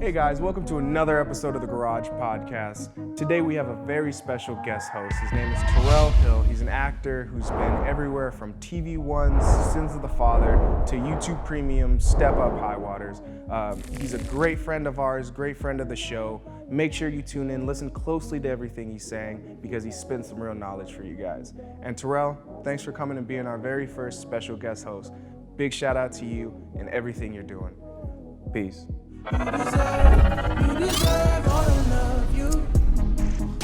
Hey guys, welcome to another episode of the Garage Podcast. Today we have a very special guest host. His name is Terayle Hill. He's an actor who's been everywhere from TV One's Sins of the Father to YouTube Premium, Step Up High Waters. He's a great friend of ours, great friend of the show. Make sure you tune in, listen closely to everything he's saying because he spins some real knowledge for you guys. And Terayle, thanks for coming and being our very first special guest host. Big shout out to you and everything you're doing. Peace.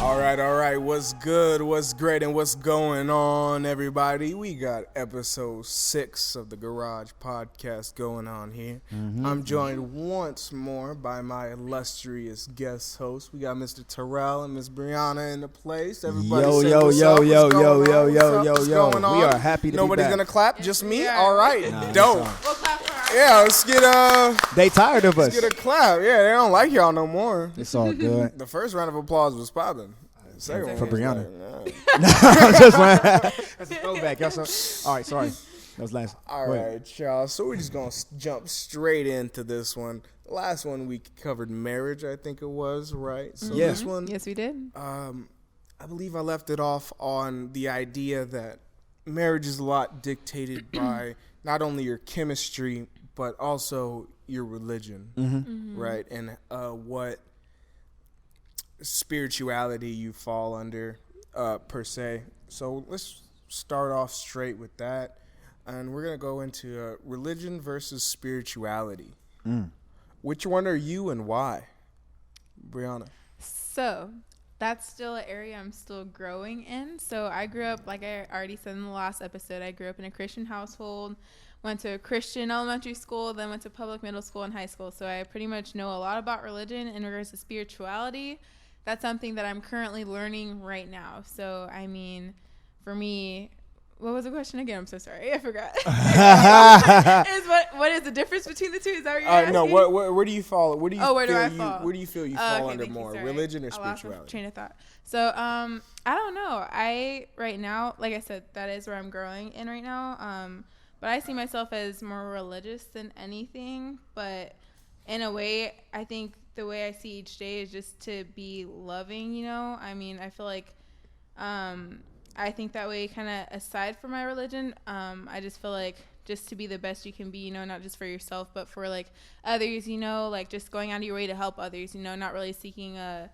All right. What's good? What's great? And what's going on, everybody? We got episode 6 of the Garage Podcast going on here. I'm joined once more by my illustrious guest host. We got Mr. Terayle and Miss Brianna in the place. Everybody Yo. What's going on? We are happy to Nobody's be back. gonna clap, just me? Yeah. All right, Nah, dope. We'll clap for our Yeah, let's get They tired of us. get a clap. Yeah, they don't like y'all no more. It's all good. The first round of applause was popping. Second one For was Brianna. like, nah. I'm just playing. That's a throwback. Y'all all right, sorry. That was last. All Go ahead. right, y'all. So we're just gonna jump straight into this one. The last one we covered marriage, I think it was, right? So Yeah. this one, Yes, we did. I believe I left it off on the idea that marriage is a lot dictated by not only your chemistry but also your religion, right? And what spirituality you fall under, per se. So let's start off straight with that, and we're gonna go into religion versus spirituality. Which one are you and why, Brianna? So that's still an area I'm still growing in. So I grew up, like I already said in the last episode, I grew up in a Christian household, went to a Christian elementary school, then went to public middle school and high school. So I pretty much know a lot about religion. In regards to spirituality, that's something that I'm currently learning right now. So, I mean, for me, what was the question again? I'm so sorry. I forgot. What is the difference between the two? Is that what you're asking? No, where do you fall? Where do you where do feel I you fall? Where do you feel you fall Okay, under thank you, more, sorry. religion or I lost my spirituality? train of thought. So, I don't know. Right now, like I said, that is where I'm growing in right now. But I see myself as more religious than anything. But in a way, I think the way I see each day is just to be loving, you know? I mean, I feel like I think that way kind of aside from my religion. I just feel like just to be the best you can be, you know, not just for yourself, but for, like, others, you know, like just going out of your way to help others, you know, not really seeking a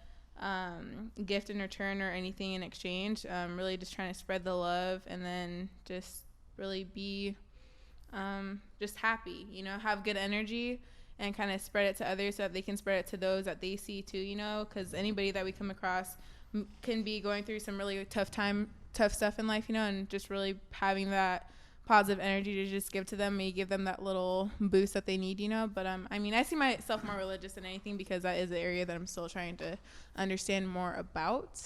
gift in return or anything in exchange. Really just trying to spread the love and then just really be just happy, you know, have good energy and kind of spread it to others so that they can spread it to those that they see too, you know, because anybody that we come across can be going through some really tough stuff in life, you know, and just really having that positive energy to just give to them, maybe give them that little boost that they need, you know. But I mean, I see myself more religious than anything because that is an area that I'm still trying to understand more about.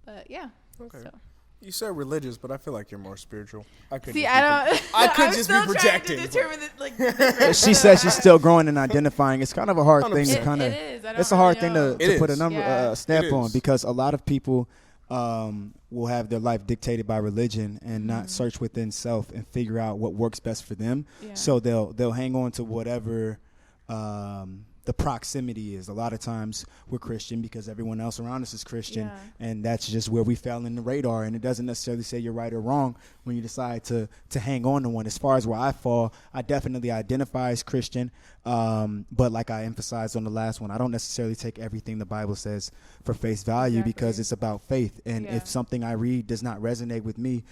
But yeah. Okay. So. You said religious, but I feel like you're more spiritual. I could See, I don't. I could I'm just still be projecting. trying to determine the difference. She says she's still growing and identifying. It's kind of a hard thing to 100%. kind of. It is. I don't It's a hard really thing know. to put a is. number Yeah. stamp It on is. because a lot of people will have their life dictated by religion and not search within self and figure out what works best for them. Yeah. So they'll hang on to whatever the proximity is. A lot of times we're Christian because everyone else around us is Christian, and that's just where we fell in the radar. And it doesn't necessarily say you're right or wrong when you decide to hang on to one. As far as where I fall, I definitely identify as Christian, but like I emphasized on the last one, I don't necessarily take everything the Bible says for face value because it's about faith. And if something I read does not resonate with me,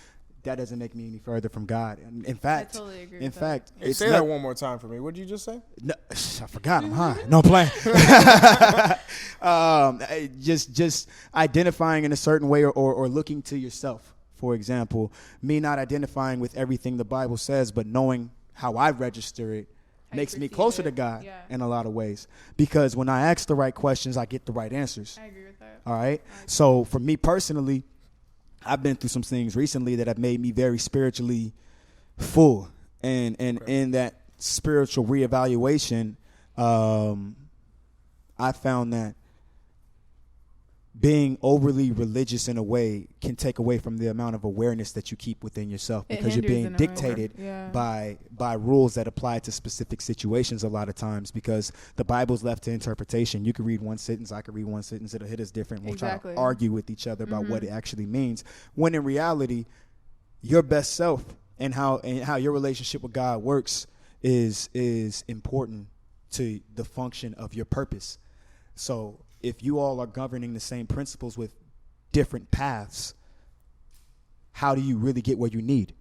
that doesn't make me any further from God. And in fact, I totally agree in with that. fact, Hey, it's say not, that one more time for me. What did you just say? no, I forgot. I'm high. No I'm playing. Just identifying in a certain way or looking to yourself. For example, me not identifying with everything the Bible says, but knowing how I register it makes me closer to God in a lot of ways. Because when I ask the right questions, I get the right answers. I agree with that. All right. So for me personally, I've been through some things recently that have made me very spiritually full. And in that spiritual reevaluation, I found that being overly religious in a way can take away from the amount of awareness that you keep within yourself, because you're being dictated by rules that apply to specific situations a lot of times, because the Bible's left to interpretation. You can read one sentence, I could read one sentence, it'll hit us different. We'll try to argue with each other about what it actually means, when in reality, your best self and how your relationship with God works is important to the function of your purpose. So if you all are governing the same principles with different paths, how do you really get where you need?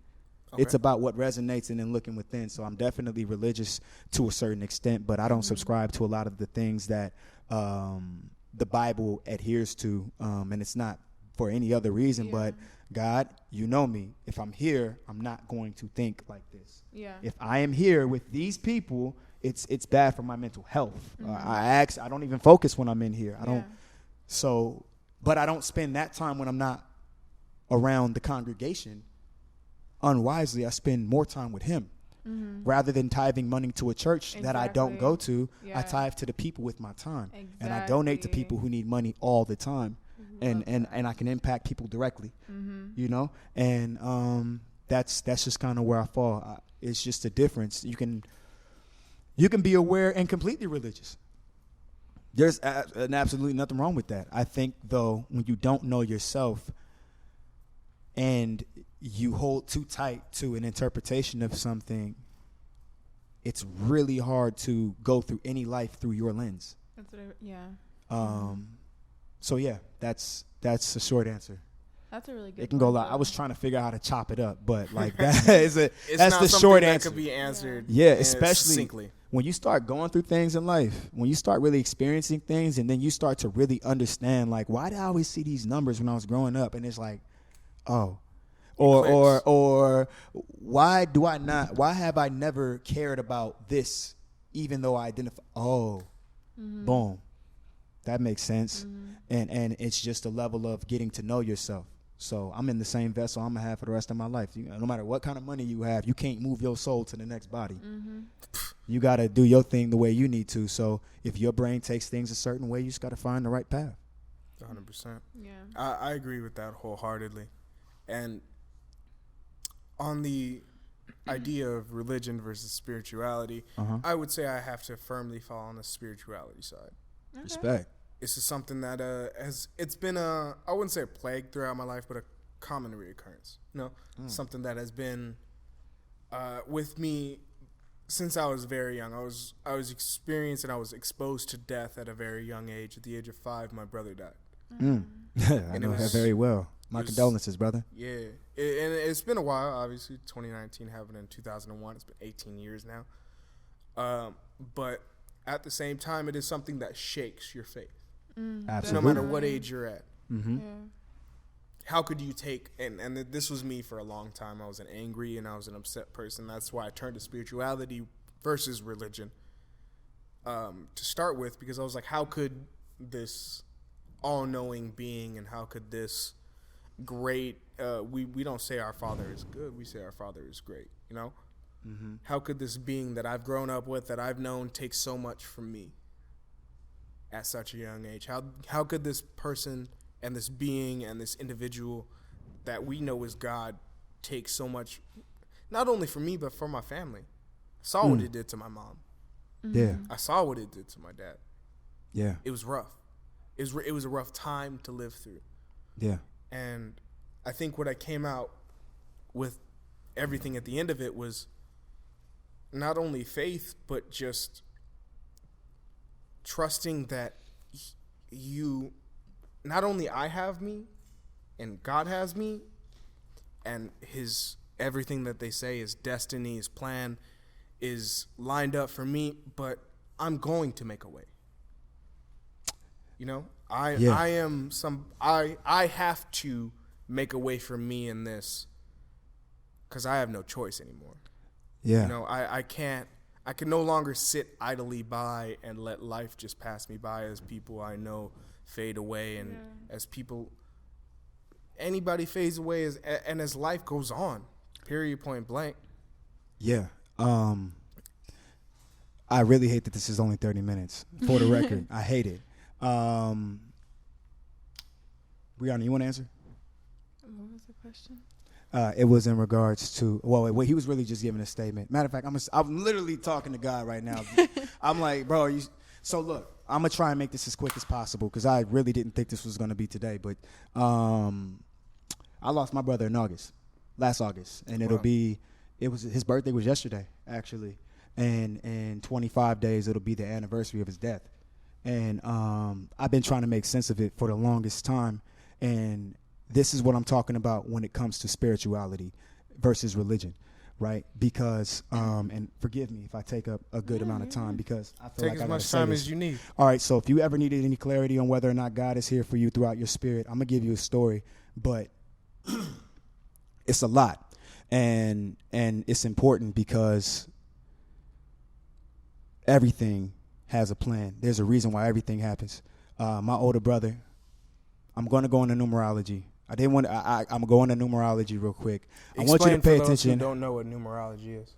Okay. It's about what resonates and then looking within. So I'm definitely religious to a certain extent, but I don't subscribe to a lot of the things that the Bible adheres to, and it's not for any other reason, but God, you know me. If I'm here, I'm not going to think like this. Yeah. If I am here with these people, it's bad for my mental health. I don't even focus when I'm in here. I don't. So, but I don't spend that time when I'm not around the congregation unwisely. I spend more time with him. Rather than tithing money to a church that I don't go to, I tithe to the people with my time. And I donate to people who need money all the time. And I can impact people directly, you know? And that's just kind of where I fall. It's just a difference. You can be aware and completely religious. There's absolutely nothing wrong with that. I think, though, when you don't know yourself and you hold too tight to an interpretation of something, it's really hard to go through any life through your lens. That's what So yeah, that's a short answer. That's a really good. It can go a lot. I was trying to figure out how to chop it up, but like that's the short answer. That could be answered. Yeah, especially succinctly. When you start going through things in life, when you start really experiencing things, and then you start to really understand, like, why did I always see these numbers when I was growing up? And it's like, oh, or why have I never cared about this, even though I identify? Oh, boom, that makes sense. And it's just a level of getting to know yourself. So I'm in the same vessel I'm gonna have for the rest of my life. No matter what kind of money you have, you can't move your soul to the next body. You got to do your thing the way you need to. So if your brain takes things a certain way, you just got to find the right path. 100%. Yeah. I agree with that wholeheartedly. And on the idea of religion versus spirituality, I would say I have to firmly fall on the spirituality side. Okay. Respect. This is something that it's been I wouldn't say a plague throughout my life, but a common reoccurrence. Something that has been with me since I was very young. I was experienced and I was exposed to death at a very young age. At the age of 5, my brother died. I know that very well. My condolences, brother. Yeah, and it's been a while. Obviously, 2019 happened in 2001. It's been 18 years now. But at the same time, it is something that shakes your faith. Absolutely. No matter what age you're at. How could you take, and this was me for a long time, I was an angry and I was an upset person. That's why I turned to spirituality versus religion to start with, because I was like, how could this all-knowing being and how could this great, we don't say our Father is good, we say our Father is great, you know? How could this being that I've grown up with, that I've known, take so much from me at such a young age? How could this person and this being and this individual that we know is God take so much, not only for me, but for my family? I saw what it did to my mom. Yeah. I saw what it did to my dad. Yeah. It was rough. It was a rough time to live through. Yeah. And I think what I came out with, everything at the end of it, was not only faith, but just trusting that not only I have me and God has me, and his everything that they say, his destiny, his plan is lined up for me, but I'm going to make a way. You know, I have to make a way for me in this, because I have no choice anymore. Yeah. You know, I can no longer sit idly by and let life just pass me by as people I know fade away, and as anybody fades away, and as life goes on, period, point blank. Yeah. I really hate that this is only 30 minutes, for the record. I hate it. Brianna, you want to answer? What was the question? It was in regards to, well, he was really just giving a statement. Matter of fact, I'm literally talking to God right now. I'm like, bro, so look, I'm going to try and make this as quick as possible because I really didn't think this was going to be today. But I lost my brother in last August. And his birthday was yesterday, actually. And in 25 days, it'll be the anniversary of his death. And I've been trying to make sense of it for the longest time. And this is what I'm talking about when it comes to spirituality versus religion, right? Because, and forgive me if I take up a good amount of time because I feel like I gotta say this. Take as much time as you need. All right, so if you ever needed any clarity on whether or not God is here for you throughout your spirit, I'm going to give you a story, but it's a lot. And it's important because everything has a plan. There's a reason why everything happens. My older brother, I'm going to go into numerology. I'm going to numerology real quick. I want you to pay attention. Who don't know what numerology is.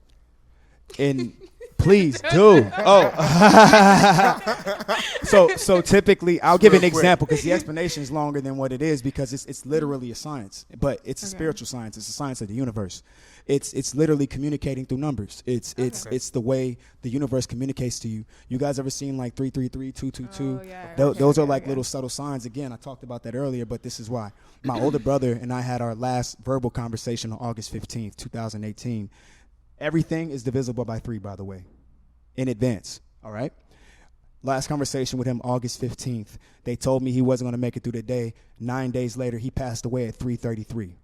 And please do. Oh. So typically, I'll give an example because the explanation is longer than what it is because it's literally a science, but it's a spiritual science. It's a science of the universe. It's literally communicating through numbers. It's the way the universe communicates to you. You guys ever seen like 333, 222? Oh, yeah. Those are like little subtle signs. Again, I talked about that earlier, but this is why. My older brother and I had our last verbal conversation on August 15th, 2018. Everything is divisible by 3, by the way, in advance, all right? Last conversation with him, August 15th. They told me he wasn't going to make it through the day. 9 days later, he passed away at 3:33.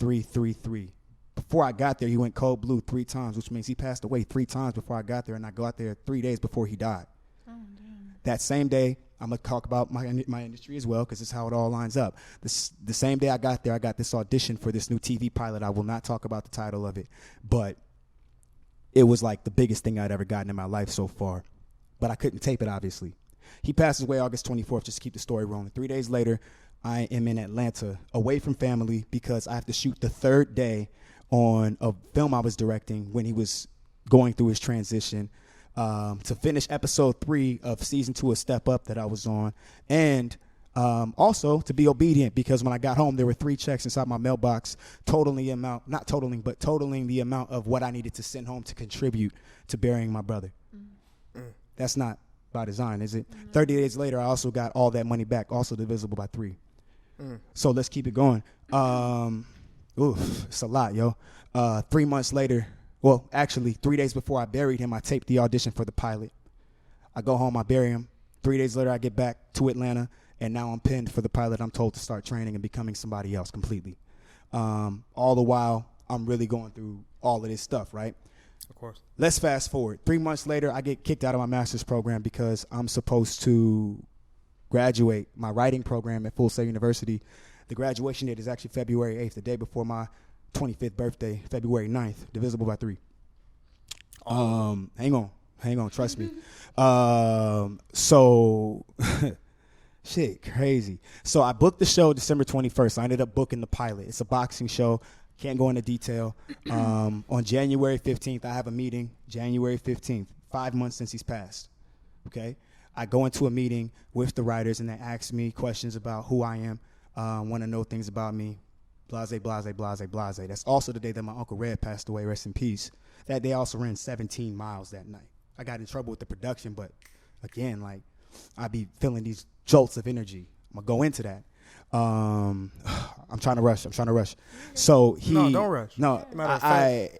3:33. Before I got there, he went cold blue 3 times, which means he passed away 3 times before I got there, and I got there 3 days before he died. Oh, damn. That same day, I'm going to talk about my industry as well because it's how it all lines up. The same day I got there, I got this audition for this new TV pilot. I will not talk about the title of it, but it was like the biggest thing I'd ever gotten in my life so far. But I couldn't tape it, obviously. He passes away August 24th, just to keep the story rolling. 3 days later, I am in Atlanta, away from family, because I have to shoot the 3rd day on a film I was directing when he was going through his transition, to finish episode 3 of season 2 of Step Up that I was on, and also to be obedient, because when I got home, there were 3 checks inside my mailbox, totaling the amount of what I needed to send home to contribute to burying my brother. That's not by design, is it? 30 days later, I also got all that money back, also divisible by 3. So let's keep it going. It's a lot, yo. 3 months later, well, actually 3 days before I buried him, I taped the audition for the pilot. I go home, I bury him. 3 days later, I get back to Atlanta, and now I'm pinned for the pilot. I'm told to start training and becoming somebody else completely. All the while, I'm really going through all of this stuff, right? Of course. Let's fast forward. 3 months later, I get kicked out of my master's program because I'm supposed to graduate my writing program at Full Sail University. The graduation date is actually February 8th, the day before my 25th birthday, February 9th, divisible by 3. Hang on, trust me. So, shit, crazy. So I booked the show December 21st. I ended up booking the pilot. It's a boxing show. Can't go into detail. On January 15th, I have a meeting, January 15th, 5 months since he's passed, okay? I go into a meeting with the writers, and they ask me questions about who I am, want to know things about me, blase, blase, blase, blase. That's also the day that my Uncle Red passed away, rest in peace. That day I also ran 17 miles that night. I got in trouble with the production, but again, like, I be feeling these jolts of energy. I'm going to go into that. I'm trying to rush. So No, don't rush. No,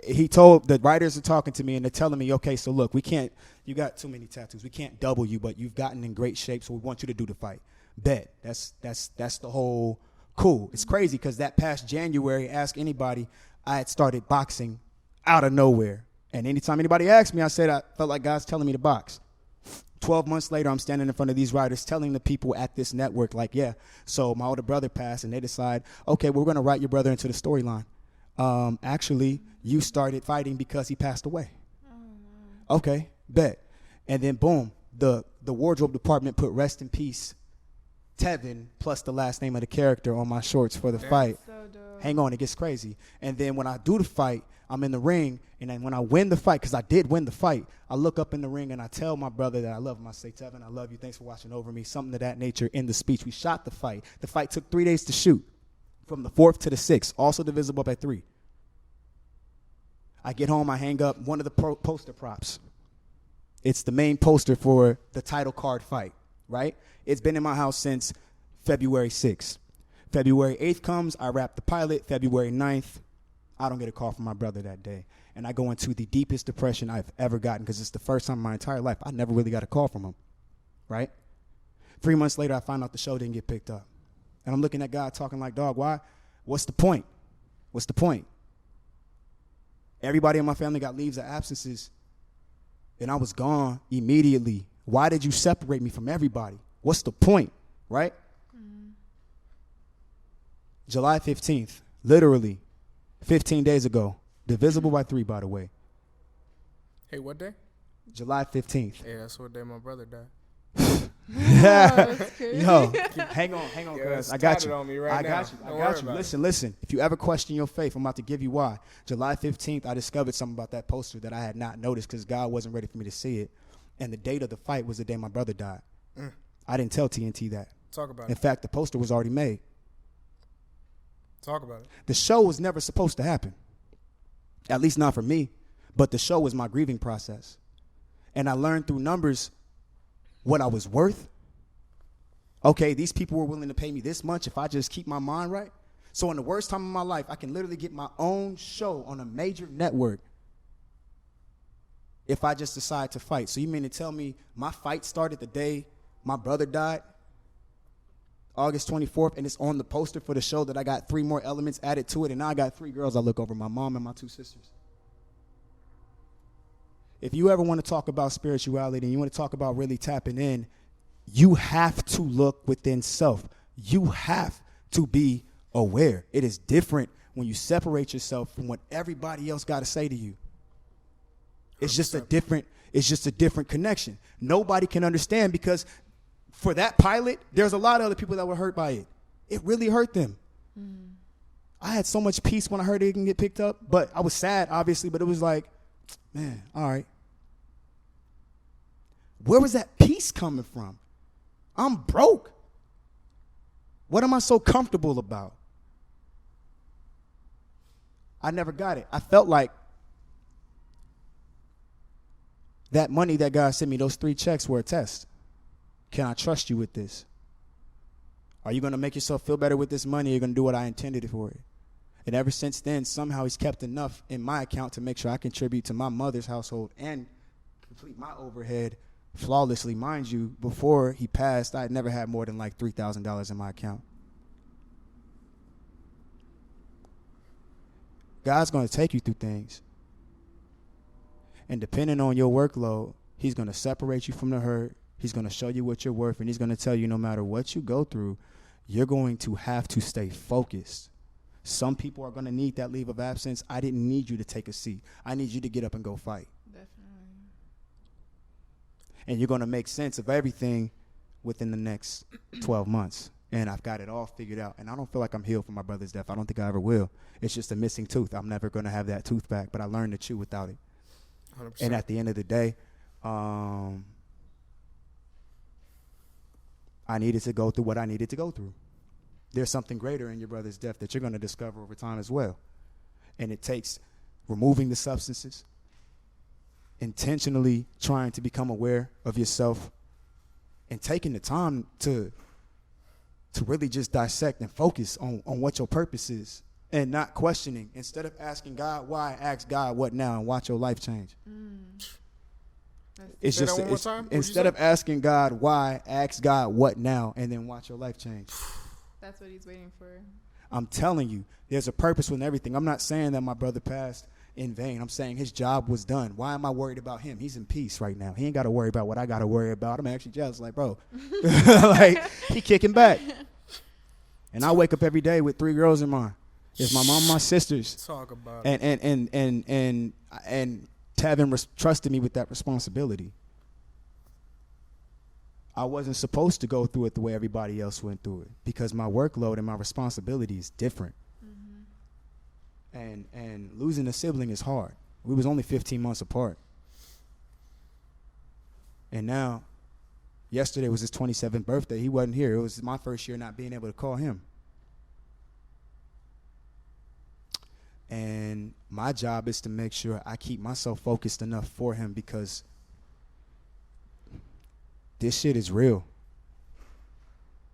he told, the writers are talking to me and they're telling me, okay, so look, you got too many tattoos. We can't double you, but you've gotten in great shape, so we want you to do the fight. Bet. That's the whole cool. It's crazy because that past January, ask anybody, I had started boxing out of nowhere. And anytime anybody asked me, I said I felt like God's telling me to box. 12 months later, I'm standing in front of these writers telling the people at this network, like, yeah, so my older brother passed, and they decide, okay, we're going to write your brother into the storyline. Actually, you started fighting because he passed away. Okay, bet. And then, boom, the wardrobe department put rest in peace Tevin plus the last name of the character on my shorts for the fight. So dope. Hang on, it gets crazy. And then when I do the fight, I'm in the ring, and then when I win the fight, because I did win the fight, I look up in the ring and I tell my brother that I love him. I say, Tevin, I love you. Thanks for watching over me. Something of that nature in the speech. We shot the fight. The fight took 3 days to shoot, from the 4th to the 6th, also divisible by 3. I get home, I hang up one of the poster props. It's the main poster for the title card fight, right? It's been in my house since February 6th. February 8th comes, I wrap the pilot. February 9th, I don't get a call from my brother that day. And I go into the deepest depression I've ever gotten, because it's the first time in my entire life I never really got a call from him, right? 3 months later, I find out the show didn't get picked up. And I'm looking at God talking like, dog, why? What's the point? What's the point? Everybody in my family got leaves of absences, and I was gone immediately. Why did you separate me from everybody? What's the point, right? July 15th, literally 15 days ago, divisible by 3, by the way. Hey, what day? July 15th. Hey, that's what day my brother died. Yo, hang on, guys. I got you. On me right now. I got you. Listen. If you ever question your faith, I'm about to give you why. July 15th, I discovered something about that poster that I had not noticed because God wasn't ready for me to see it. And the date of the fight was the day my brother died. I didn't tell TNT that. Talk about it. In fact, the poster was already made. Talk about it. The show was never supposed to happen. At least not for me. But the show was my grieving process. And I learned through numbers what I was worth. Okay, these people were willing to pay me this much if I just keep my mind right. So in the worst time of my life, I can literally get my own show on a major network if I just decide to fight. So you mean to tell me my fight started the day my brother died, August 24th, and it's on the poster for the show that I got 3 more elements added to it, and now I got 3 girls I look over, my mom and my 2 sisters. If you ever want to talk about spirituality and you want to talk about really tapping in, you have to look within self. You have to be aware. It is different when you separate yourself from what everybody else got to say to you. It's just a different connection. Nobody can understand, because for that pilot, there's a lot of other people that were hurt by it. It really hurt them. I had so much peace when I heard it didn't get picked up, but I was sad, obviously, but it was like, man, all right. Where was that peace coming from? I'm broke. What am I so comfortable about? I never got it. I felt like that money that God sent me, those 3 checks were a test. Can I trust you with this? Are you going to make yourself feel better with this money? Or are you going to do what I intended for it? And ever since then, somehow he's kept enough in my account to make sure I contribute to my mother's household and complete my overhead flawlessly. Mind you, before he passed, I had never had more than like $3,000 in my account. God's going to take you through things. And depending on your workload, he's going to separate you from the hurt. He's going to show you what you're worth, and he's going to tell you no matter what you go through, you're going to have to stay focused. Some people are going to need that leave of absence. I didn't need you to take a seat. I need you to get up and go fight. Definitely. And you're going to make sense of everything within the next 12 months. And I've got it all figured out. And I don't feel like I'm healed from my brother's death. I don't think I ever will. It's just a missing tooth. I'm never going to have that tooth back, but I learned to chew without it. 100%. And at the end of the day, I needed to go through what I needed to go through. There's something greater in your brother's death that you're going to discover over time as well. And it takes removing the substances, intentionally trying to become aware of yourself, and taking the time to really just dissect and focus on what your purpose is, and not questioning. Instead of asking God why, ask God what now, and watch your life change. It's just instead of asking God why, ask God what now, and then watch your life change. That's what he's waiting for. I'm telling you, there's a purpose with everything. I'm not saying that my brother passed in vain. I'm saying his job was done. Why am I worried about him? He's in peace right now. He ain't got to worry about what I got to worry about. I'm actually jealous. Like, bro, like, he kicking back. And I wake up every day with 3 girls in mine. It's my mom, my sisters. Talk about it. And Tevin trusted me with that responsibility. I wasn't supposed to go through it the way everybody else went through it, because my workload and my responsibility is different. And losing a sibling is hard. We was only 15 months apart. And now, yesterday was his 27th birthday. He wasn't here. It was my first year not being able to call him. And my job is to make sure I keep myself focused enough for him, because this shit is real.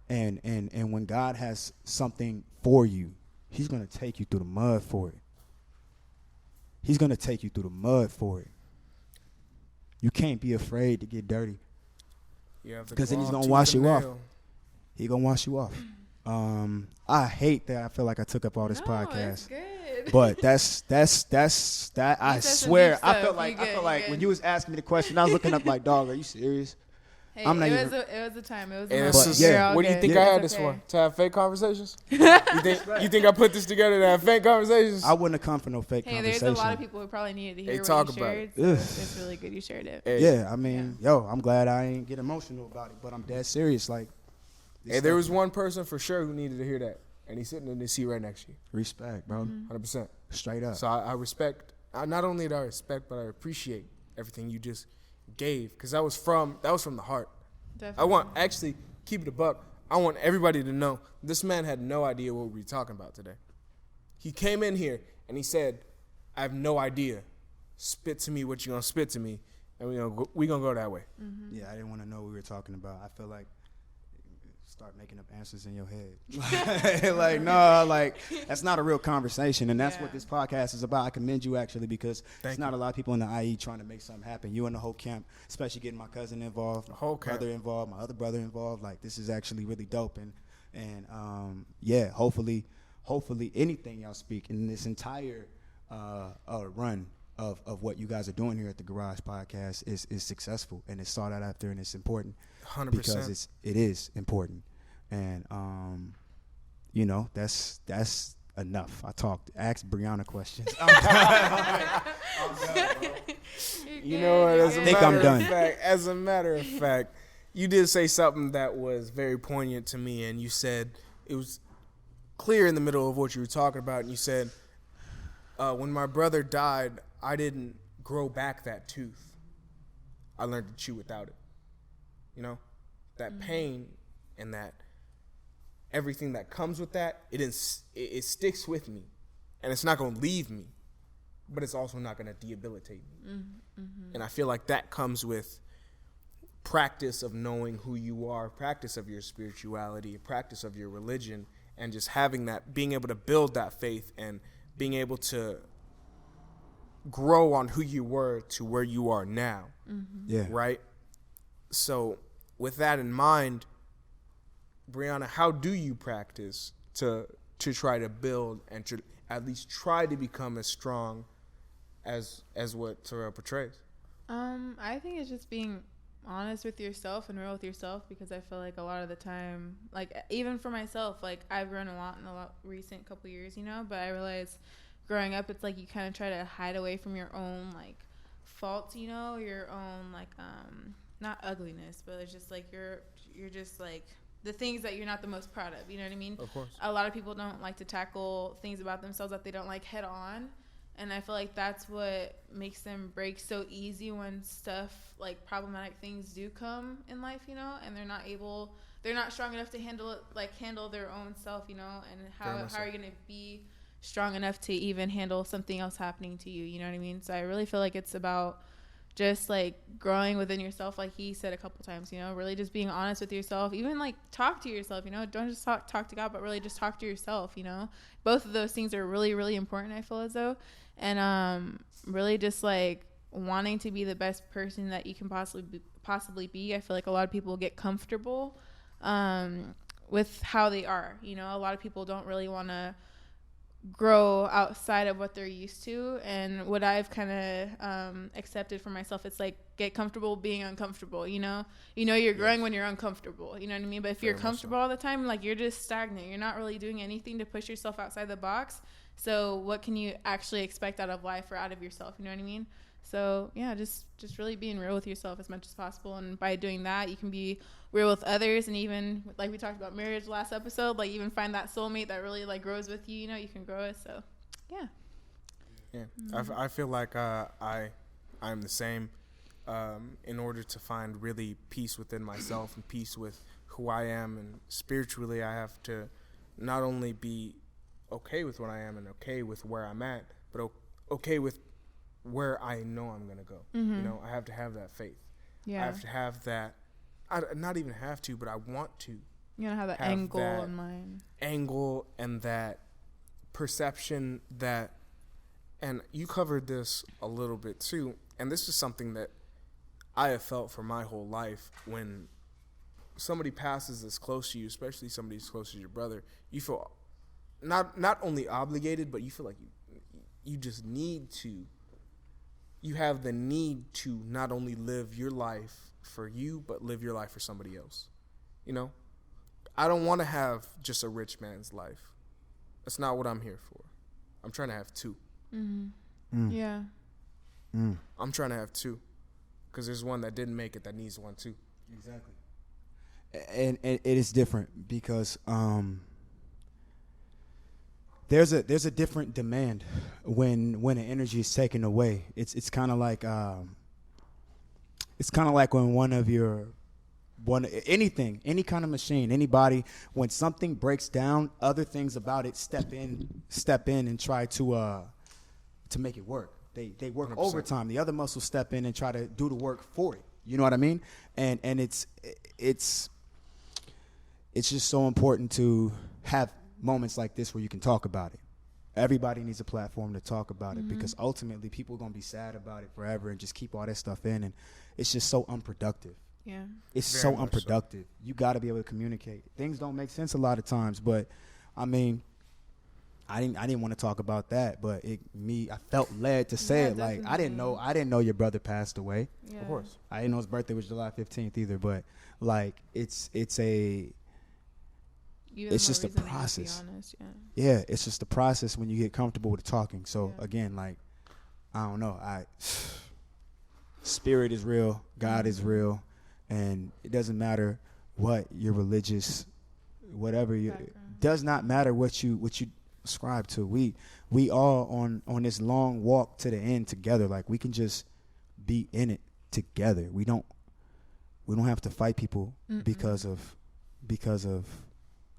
And when God has something for you, he's going to take you through the mud for it. He's going to take you through the mud for it. You can't be afraid to get dirty. Because then he's going to wash you off. He's going to wash you off. I hate that I feel like I took up all this podcast. It's good. But that's that. I swear, I felt like when you was asking me the question, I was looking up like, dog, are you serious? Hey, I'm not it was a time. It was And a it's moment. just, Yeah. what do you think Yeah. I had this for? To have fake conversations? You think I put this together to have fake conversations? I wouldn't have come for no fake Hey, conversation. there's a lot of people who probably needed to hear They what talk you about shared. it. So it's really good you shared it. Hey. Yeah, I mean, I'm glad I ain't get emotional about it, but I'm dead serious. Like, Hey, there was one person for sure who needed to hear that, and he's sitting in the seat right next to you. respect, bro. 100%. Straight up. So I respect. Not only do I respect, but I appreciate everything you just gave, because that was from the heart. Definitely. Actually, keep it a buck. I want everybody to know this man had no idea what we were talking about today. He came in here and he said, "I have no idea. Spit to me what you gonna spit to me, and we gonna go that way." Yeah, I didn't want to know what we were talking about. I feel like start making up answers in your head. Like, no, like, that's not a real conversation, and that's what this podcast is about. I commend you, actually, because there's not a lot of people in the IE trying to make something happen. You and the whole camp, especially getting my cousin involved, The whole camp. brother involved, my other brother involved. Like, this is actually really dope, and yeah, hopefully anything y'all speak in this entire run of what you guys are doing here at the Garage Podcast is successful, and it's sought out after, and it's important. 100%. Because it is important, and that's enough. I talked. Ask Brianna questions. You know what? As a matter of fact, you did say something that was very poignant to me, and you said it was clear in the middle of what you were talking about, and you said, when my brother died, I didn't grow back that tooth. I learned to chew without it. You know, that pain and that everything that comes with that, it sticks with me, and it's not going to leave me, but it's also not going to debilitate me. And I feel like that comes with practice of knowing who you are, practice of your spirituality, practice of your religion, and just having that, being able to build that faith and being able to grow on who you were to where you are now. Yeah. Right? So with that in mind, Brianna, how do you practice to try to build and to at least try to become as strong as what Terayle portrays? I think it's just being honest with yourself and real with yourself, because I feel like a lot of the time, like, even for myself, like, I've grown a lot in recent couple years, but I realize growing up, it's like you kind of try to hide away from your own, like, faults, your own, like, not ugliness, but it's just like you're just like the things that you're not the most proud of, you know what I mean? Of course. A lot of people don't like to tackle things about themselves that they don't like head on, and I feel like that's what makes them break so easy when stuff like problematic things do come in life, and they're not strong enough to handle their own self, and how are you going to be strong enough to even handle something else happening to you, you know what I mean? So I really feel like it's about just like growing within yourself, like he said a couple times, really just being honest with yourself, even like talk to yourself, don't just talk to God, but really just talk to yourself, both of those things are really, really important, I feel as though, and really just like wanting to be the best person that you can possibly be. I feel like a lot of people get comfortable with how they are, a lot of people don't really want to grow outside of what they're used to, and what I've kind of accepted for myself, it's like get comfortable being uncomfortable, you're growing when you're uncomfortable, you know what I mean? But if you're comfortable all the time, like, you're just stagnant, you're not really doing anything to push yourself outside the box, so what can you actually expect out of life or out of yourself, you know what I mean? So yeah, just really being real with yourself as much as possible, and by doing that you can be real with others, and even like we talked about marriage last episode, like even find that soulmate that really like grows with you, you can grow it. So yeah. Yeah. I feel like I'm the same. In order to find really peace within myself and peace with who I am, and spiritually, I have to not only be okay with what I am and okay with where I'm at, but okay with where I know I'm gonna go. You know, I have to have that faith. Yeah. I have to have that. I not even have to, but I want to. You gotta have that angle in mind. Angle and that perception that, and you covered this a little bit too, and this is something that I have felt for my whole life. When somebody passes this close to you, especially somebody as close as your brother, you feel not only obligated, but you feel like you just need to. You have the need to not only live your life for you, but live your life for somebody else. You know, I don't want to have just a rich man's life. That's not what I'm here for. I'm trying to have two. Yeah. I'm trying to have two. Because there's one that didn't make it that needs one too. Exactly. And it is different because there's a different demand when an energy is taken away. It's kind of like when anything, any kind of machine, anybody, when something breaks down, other things about it step in and try to make it work. They work 100%. Overtime. The other muscles step in and try to do the work for it. You know what I mean? And it's just so important to have moments like this where you can talk about it. Everybody needs a platform to talk about it, because ultimately people are going to be sad about it forever and just keep all that stuff in, and it's just so unproductive. Yeah. It's very so unproductive. So. You got to be able to communicate. Things don't make sense a lot of times, but I mean, I didn't want to talk about that, but I felt led to say it. Definitely. Like I didn't know your brother passed away. Yeah. Of course. I didn't know his birthday was July 15th either, but like it's just a process. Honest, yeah, it's just a process when you get comfortable with talking. So again, like I don't know, spirit is real, God is real, and it doesn't matter what your religious, whatever you, does not matter what you ascribe to. We all on this long walk to the end together. Like we can just be in it together. We don't have to fight people because of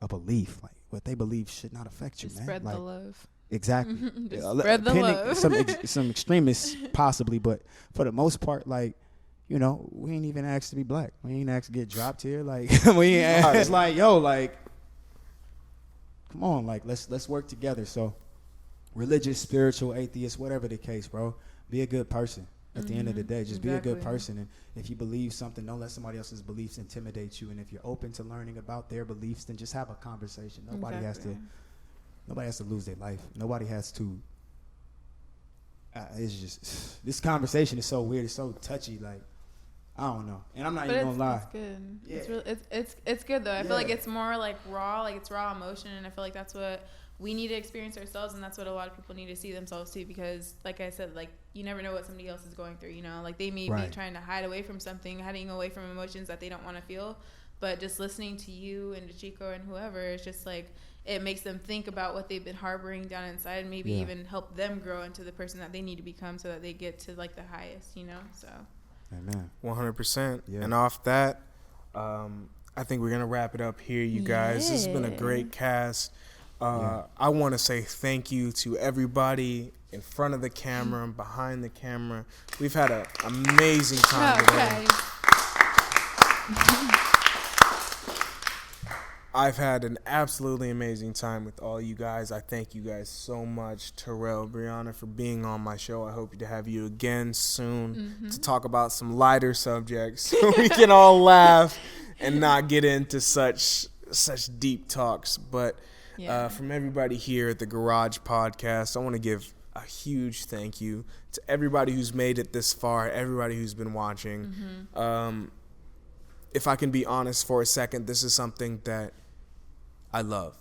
a belief. Like what they believe should not affect you, just man. Spread like, the love. Exactly. Spread the love. Some extremists possibly, but for the most part, like, you know, we ain't even asked to be black. We ain't asked to get dropped here. Like we ain't asked, like, yo, like, come on, like let's work together. So religious, spiritual, atheist, whatever the case, bro, be a good person. At the end of the day, just be a good person. And if you believe something, don't let somebody else's beliefs intimidate you. And if you're open to learning about their beliefs, then just have a conversation. Nobody has to lose their life. Nobody has to. It's just, this conversation is so weird. It's so touchy. Like, I don't know. And I'm not even gonna lie. It's good. Yeah. It's good though. I feel like it's more like raw. Like it's raw emotion, and I feel like that's what we need to experience ourselves, and that's what a lot of people need to see themselves too. Because, like I said, like you never know what somebody else is going through. You know, like they may be trying to hide away from something, hiding away from emotions that they don't want to feel. But just listening to you and to Chico and whoever, it's just like it makes them think about what they've been harboring down inside, and maybe even help them grow into the person that they need to become, so that they get to like the highest. You know, so. Amen. 100%. Yeah. And off that, I think we're gonna wrap it up here, you guys. This has been a great cast. I want to say thank you to everybody in front of the camera and behind the camera. We've had an amazing time today. I've had an absolutely amazing time with all you guys. I thank you guys so much, Terayle, Brianna, for being on my show. I hope to have you again soon to talk about some lighter subjects so we can all laugh and not get into such deep talks. But from everybody here at the Garage Podcast, I want to give a huge thank you to everybody who's made it this far, everybody who's been watching. If I can be honest for a second, this is something that I love.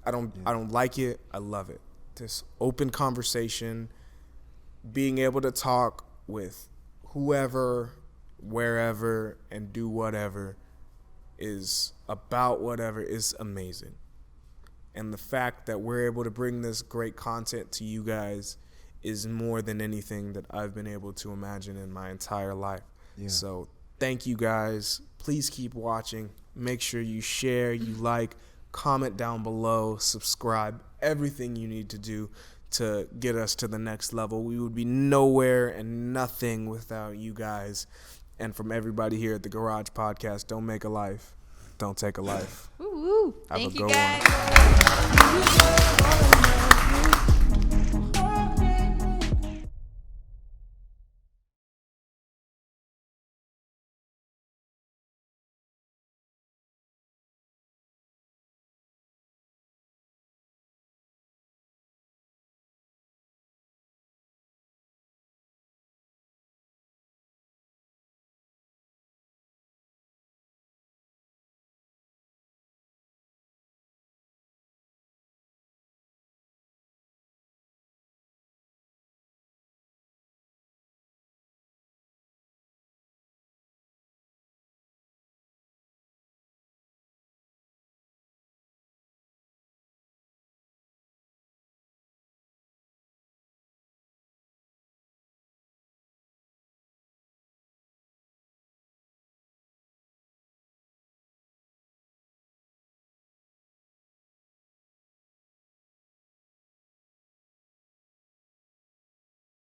I don't like it. I love it. This open conversation, being able to talk with whoever, wherever, and do whatever is about whatever is amazing. And the fact that we're able to bring this great content to you guys is more than anything that I've been able to imagine in my entire life. Yeah. So thank you guys. Please keep watching. Make sure you share, you like, comment down below, subscribe, everything you need to do to get us to the next level. We would be nowhere and nothing without you guys. And from everybody here at the Garage Podcast, don't make a life. Don't take a life. Woo woo. Have Thank a you good guys. one.